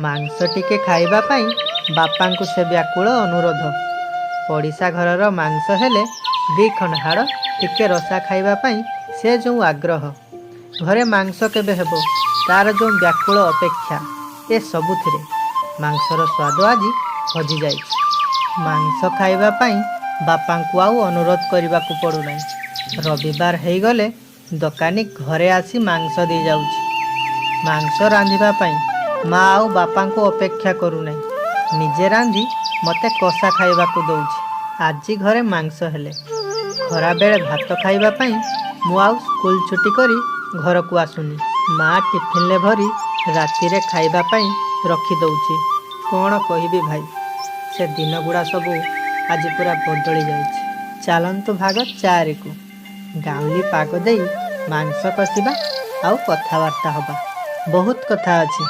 ମାଂସ ଟିକେ ଖାଇବା ପାଇଁ ବାପାଙ୍କୁ ସେ ବ୍ୟାକୁଳ ଅନୁରୋଧ। ପଡ଼ିଶା ଘରର ମାଂସ ହେଲେ ଦି ଖଣ୍ଡ ହାଡ଼ ଟିକେ ରସା ଖାଇବା ପାଇଁ ସେ ଯେଉଁ ଆଗ୍ରହ। ଘରେ ମାଂସ କେବେ ହେବ ତାର ଯେଉଁ ବ୍ୟାକୁଳ ଅପେକ୍ଷା। ଏ ସବୁଥିରେ ମାଂସର ସ୍ୱାଦ ଆଜି ହଜିଯାଇଛି। ମାଂସ ଖାଇବା ପାଇଁ ବାପାଙ୍କୁ ଆଉ ଅନୁରୋଧ କରିବାକୁ ପଡ଼ୁନାହିଁ। ରବିବାର ହେଇଗଲେ ଦୋକାନୀ ଘରେ ଆସି ମାଂସ ଦେଇଯାଉଛି। ମାଂସ ରାନ୍ଧିବା ପାଇଁ ମା ଆଉ ବାପାଙ୍କୁ ଅପେକ୍ଷା କରୁନାହିଁ। ନିଜେ ରାନ୍ଧି ମୋତେ କଷା ଖାଇବାକୁ ଦେଉଛି। ଆଜି ଘରେ ମାଂସ ହେଲେ ଖରାବେଳେ ଭାତ ଖାଇବା ପାଇଁ ମୁଁ ଆଉ ସ୍କୁଲ ଛୁଟି କରି ଘରକୁ ଆସୁନି। ମା ଟିଫିନରେ ଭରି ରାତିରେ ଖାଇବା ପାଇଁ ରଖିଦେଉଛି। କ'ଣ କହିବି ଭାଇ, ସେ ଦିନଗୁଡ଼ା ସବୁ ଆଜି ପୁରା ବଦଳି ଯାଇଛି। ଚାଲନ୍ତୁ ଭାଗ 4କୁ। ଗାଉଁଲି ପାଗ ଦେଇ ମାଂସ କଷିବା ଆଉ କଥାବାର୍ତ୍ତା ହେବା। ବହୁତ କଥା ଅଛି